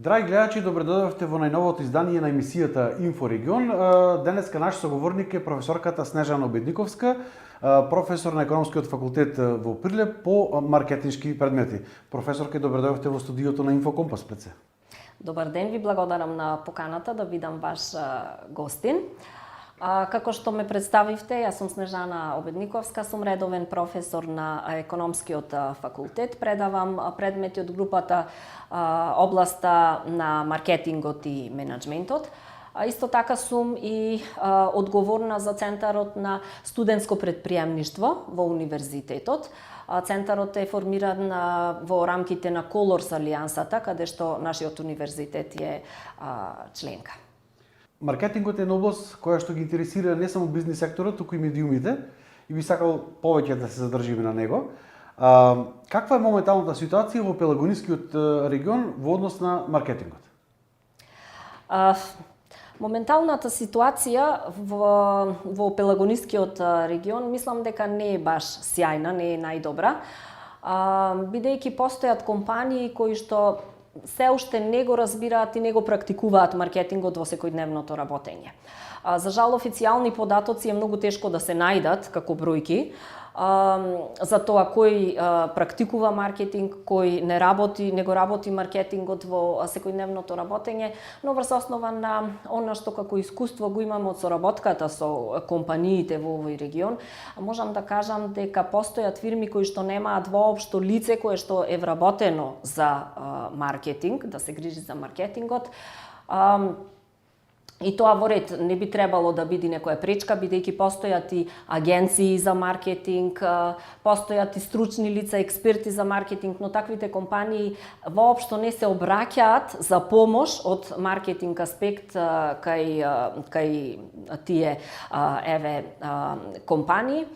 Драги гледачи, добре дојдовте во најновото издание на емисијата Инфорегион. Денеска наш соговорник е професорката Снежана Обедниковска, професор на Економскиот факултет во Прилеп по маркетиншки предмети. Професорке, добре дојдовте во студиото на Инфокомпас пред се. Добар ден, ви благодарам на поканата да бидам ваш гостин. Како што ме представивте, јас сум Снежана Обедниковска, сум редовен професор на Економскиот факултет, предавам предмети од групата областа на маркетингот и менеджментот. Исто така сум и одговорна за Центарот на студентско предприемништво во универзитетот. Центарот е формиран во рамките на Колорс алијансата, каде што нашиот универзитет е членка. Маркетингот е една област која што ги интересира не само бизнис секторот, туку и медиумите, и би сакал повеќе да се задржиме на него. Каква е моменталната ситуација во Пелагонискиот регион во однос на маркетингот? Моменталната ситуација во Пелагонискиот регион мислам дека не е баш сјајна, не е најдобра, бидејќи постојат компании кои што се уште не го разбираат и не го практикуваат маркетингот во секојдневното работење. За жал, официјални податоци е многу тешко да се најдат како бројки за тоа кој практикува маркетинг, кој не го работи маркетингот во секојдневното работење, но врз основа на она што како искуство го имаме од соработката со компаниите во овој регион, можам да кажам дека постојат фирми кои што немаат воопшто лице кое што е вработено за маркетинг, да се грижи за маркетингот. И тоа во ред не би требало да биде некоја пречка, бидејќи постојат и агенции за маркетинг, постојат и стручни лица, експерти за маркетинг, но таквите компании воопшто не се обраќаат за помош од маркетинг аспект кај тие компании.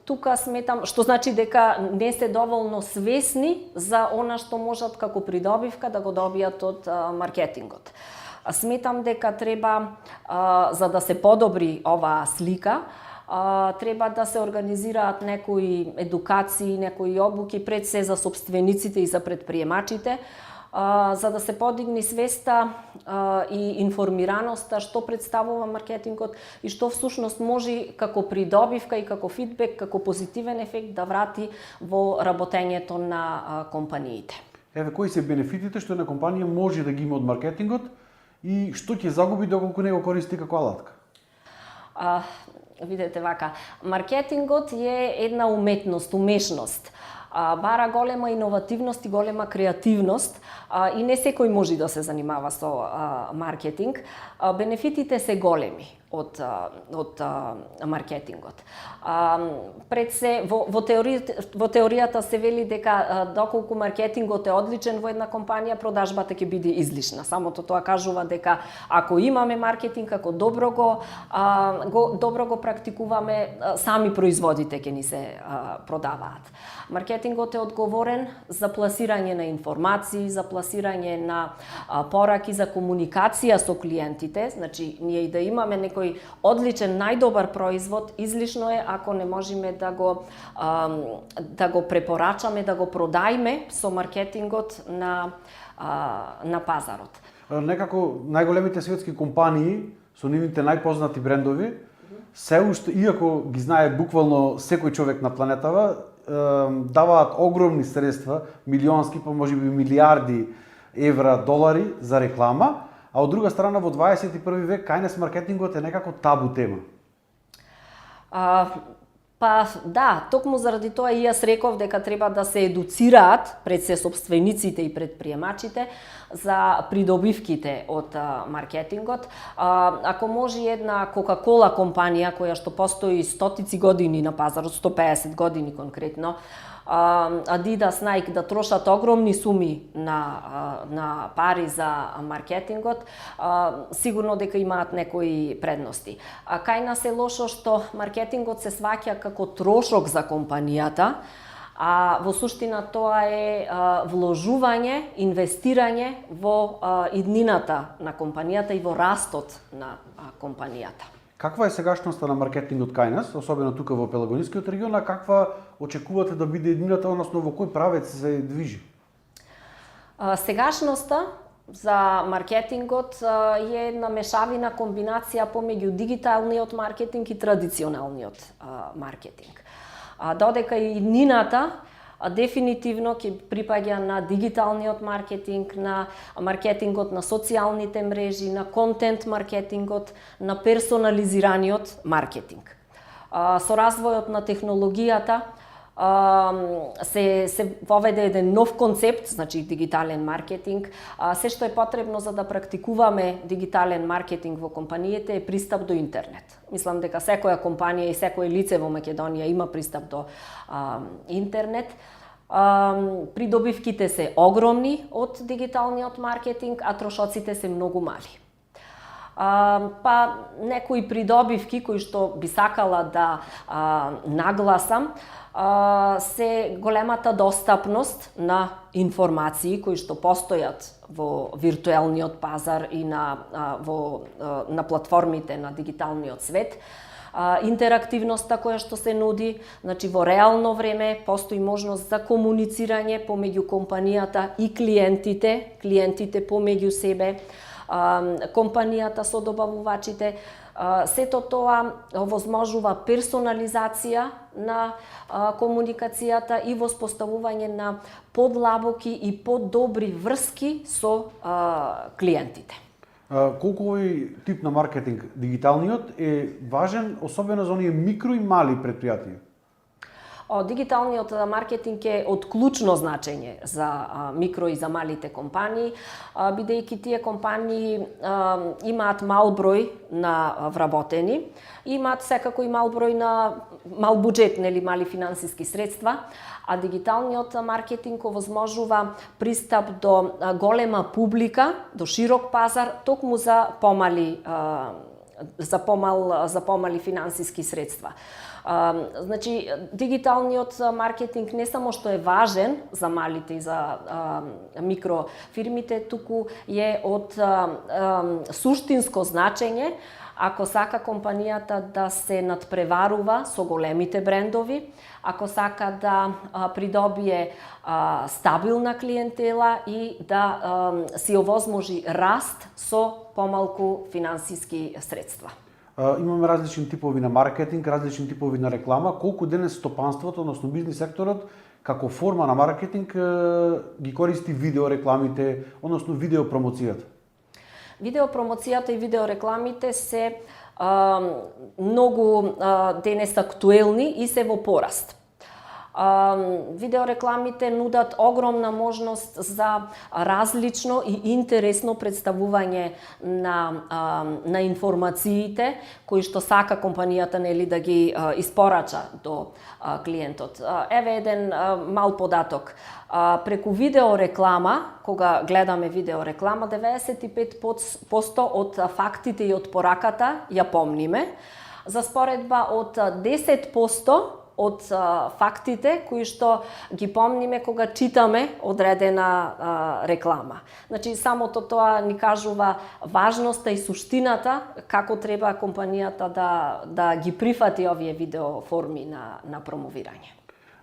Тука сметам, што значи дека не се доволно свесни за она што можат како придобивка да го добијат од маркетингот. Сметам дека треба, за да се подобри оваа слика, треба да се организираат некои едукации, некои обуки пред се за собствениците и за предприемачите, за да се подигне свеста и информираноста што представува маркетингот и што всушност може како придобивка и како фидбек, како позитивен ефект да врати во работењето на компаниите. Еве, кои се бенефитите што една компанија може да ги има од маркетингот и што ќе загуби доколку не го користи како алатка? Видете вака, маркетингот е една уметност, умешност. Бара голема иновативност и голема креативност и не секој може да се занимава со маркетинг. Бенефитите се големи од маркетингот. Пред се во теоријата се вели дека доколку маркетингот е одличен во една компанија, продажбата ќе биде излишна. Самото тоа кажува дека ако имаме маркетинг, ако добро го практикуваме, сами производите ќе ни се продаваат. Маркетингот е одговорен за пласирање на информации, за пласирање на пораки, за комуникација со клиентите. Значи, ние и да имаме некој одличен, најдобар производ, излишно е ако не можеме да го препорачаме, да го продајме со маркетингот на пазарот. Некако најголемите светски компании со нивните најпознати брендови, се уште, иако ги знае буквално секој човек на планетава, даваат огромни средства, милионски, па можеби милиарди евра, долари за реклама, а од друга страна во 21 век кај нас маркетингот е некако табу тема. Па да, токму заради тоа и јас реков дека треба да се едуцираат пред се собствениците и предприемачите за придобивките од маркетингот. Ако може една Кока-кола компанија која што постои стотици години на пазарот, 150 години конкретно, Adidas, Nike да трошат огромни суми на пари за маркетингот, сигурно дека имаат некои предности. Кај нас е лошо што маркетингот се сваќа како трошок за компанијата, а во суштина тоа е вложување, инвестирање во иднината на компанијата и во растот на компанијата. Каква е сегашноста на маркетингот кај нас, особено тука во Пелагонискиот регион, а каква очекувате да биде иднината, односно во кој правец се движи? Сегашноста за маркетингот е една мешавина комбинација помеѓу дигиталниот маркетинг и традиционалниот маркетинг. Додека и нината дефинитивно ќе припаѓа на дигиталниот маркетинг, на маркетингот на социјалните мрежи, на контент маркетингот, на персонализираниот маркетинг. Со развојот на технологијата се воведе еден нов концепт, значи дигитален маркетинг. Се што е потребно за да практикуваме дигитален маркетинг во компаниите е пристап до интернет. Мислам дека секоја компанија и секој лице во Македонија има пристап до интернет. Придобивките се огромни од дигиталниот маркетинг, а трошоците се многу мали. Па некои придобивки кои што би сакала да нагласам се големата достапност на информации кои што постојат во виртуелниот пазар и на платформите на дигиталниот свет. Интерактивноста која што се нуди, значи во реално време постои можност за комуницирање помеѓу компанијата и клиентите помеѓу себе, компанијата со добавувачите. Сето тоа овозможува персонализација на комуникацијата и воспоставување на подлабоки и подобри врски со клиентите. Колку овој тип на маркетинг, дигиталниот, е важен, особено за оние микро и мали предпријатија? Дигиталниот маркетинг е од клучно значење за микро и за малите компании, бидејќи тие компании имаат мал број на вработени, имаат секако и мал број на мал буџет, нели, мали финансиски средства, а дигиталниот маркетинг овозможува пристап до голема публика, до широк пазар, токму за помали финансиски средства. Значи, дигиталниот маркетинг не само што е важен за малите и за микрофирмите, туку е од суштинско значење ако сака компанијата да се надпреварува со големите брендови, ако сака да придобие стабилна клиентела и да си овозможи раст со помалку финансиски средства. Имаме различни типови на маркетинг, различни типови на реклама. Колку денес стопанството, односно бизнис секторот, како форма на маркетинг ги користи видеорекламите, односно видеопромоцијата? Видеопромоцијата и видеорекламите се многу денес актуелни и се во пораст. Видеорекламите нудат огромна можност за различно и интересно представување на информациите кои што сака компанијата, нели, да ги испорача до клиентот. Еве еден мал податок. Преку видеореклама, кога гледаме видеореклама, 95% од фактите и од пораката ја помниме, за споредба од 10% од фактите кои што ги помниме кога читаме одредена реклама. Значи, самото тоа ни кажува важноста и суштината како треба компанијата да ги прифати овие видеоформи на промовирање.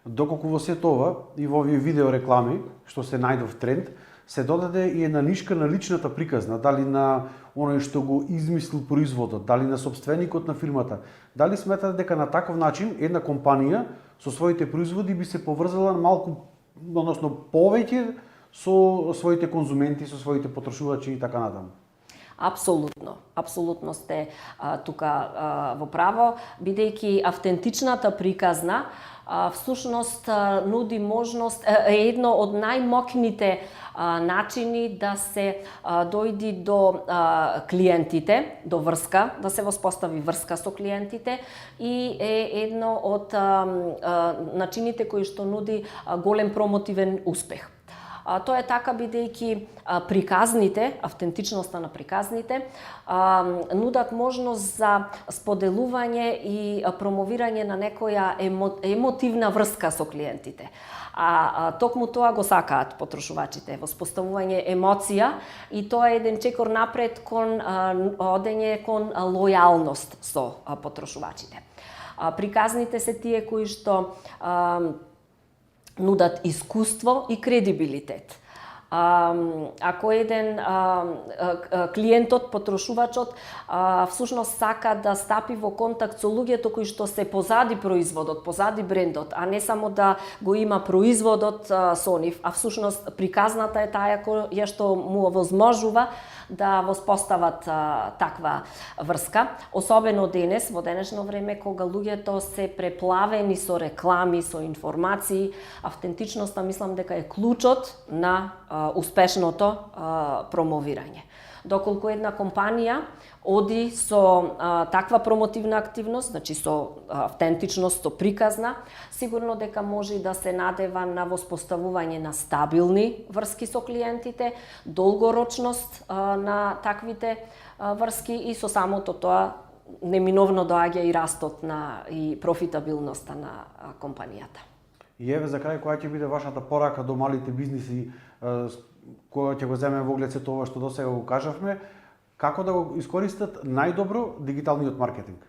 Доколку во сето ова и во овие видеореклами, што се најдов тренд, се додаде и една нишка на личната приказна, дали на оној што го измислил производот, дали на собственикот на фирмата. Дали сметате дека на таков начин една компанија со своите производи би се поврзала малку, односно повеќе со своите конзументи, со своите потрошувачи и така натаму? Апсолутно сте тука во право, бидејќи автентичната приказна всушност нуди можност, е едно од најмокните начини да се дојди до клиентите, до врска, да се воспостави врска со клиентите и е едно од начините кои што нуди голем промотивен успех. Тоа е така бидејќи приказните, автентичноста на приказните, нудат можност за споделување и промовирање на некоја емотивна врска со клиентите. Токму тоа го сакаат потрошувачите, воспоставување емоција, и тоа е еден чекор напред кон одење кон лојалност со потрошувачите. Приказните се тие кои што нудат искуство и кредибилитет. Ако еден клиентот, потрошувачот, всушност сака да стапи во контакт со луѓето кои што се позади производот, позади брендот, а не само да го има производот со нив, а всушност приказната е таа која што му овозможува да воспостават таква врска, особено денес, во денешно време, кога луѓето се преплавени со реклами, со информации. Автентичноста мислам дека е клучот на успешното промовирање. Доколку една компанија оди со таква промотивна активност, значи со автентичност, со приказна, сигурно дека може да се надева на воспоставување на стабилни врски со клиентите, долгорочност на таквите врски и со самото тоа неминовно доаѓа и растот и профитабилноста на компанијата. И еве за крај, која ќе биде вашата порака до малите бизниси, која ќе го земе во оглед сето ова што досега го кажавме, како да го искористат најдобро дигиталниот маркетинг?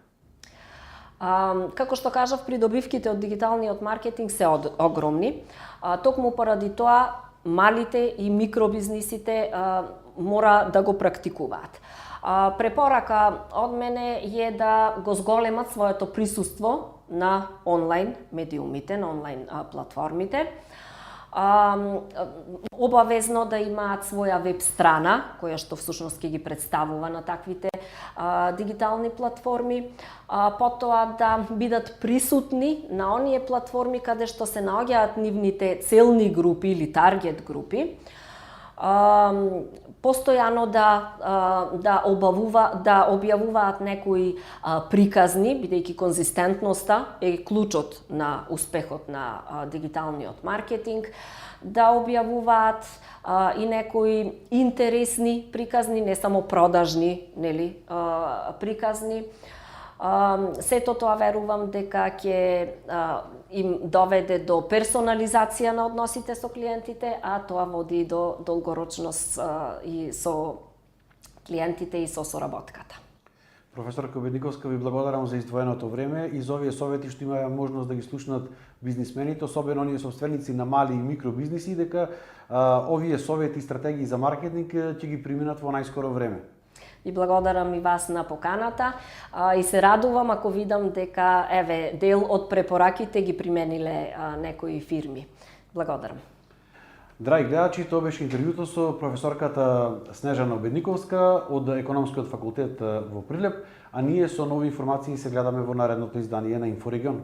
Како што кажав, придобивките од дигиталниот маркетинг се огромни. Токму поради тоа, малите и микробизнисите мора да го практикуваат. Препорака од мене е да го зголемат своето присуство на онлайн медиумите, на онлайн платформите. Обавезно да имаат своја веб страна, која што всушност ќе ги представува на таквите дигитални платформи, потоа да бидат присутни на оние платформи каде што се наоѓаат нивните целни групи или таргет групи, постојано да објавуваат некои приказни, бидејќи конзистентноста е клучот на успехот на дигиталниот маркетинг, да објавуваат и некои интересни приказни, не само продажни, приказни. Сето тоа верувам дека ќе им доведе до персонализација на односите со клиентите, а тоа води до долгорочност и со клиентите и со соработката. Професорка Обедниковска, ви благодарам за издвоеното време и за овие совети што имаа можност да ги слушнат бизнисмените, особено оние собственици на мали и микробизниси, дека овие совети и стратегии за маркетинг ќе ги приминат во најскоро време. И благодарам и вас на поканата и се радувам ако видам дека дел од препораките ги примениле некои фирми. Благодарам. Драги гледачи, тоа беше интервјуто со професорката Снежана Обедниковска од Економскиот факултет во Прилеп, а ние со нови информации се гледаме во наредното издание на Инфорегион.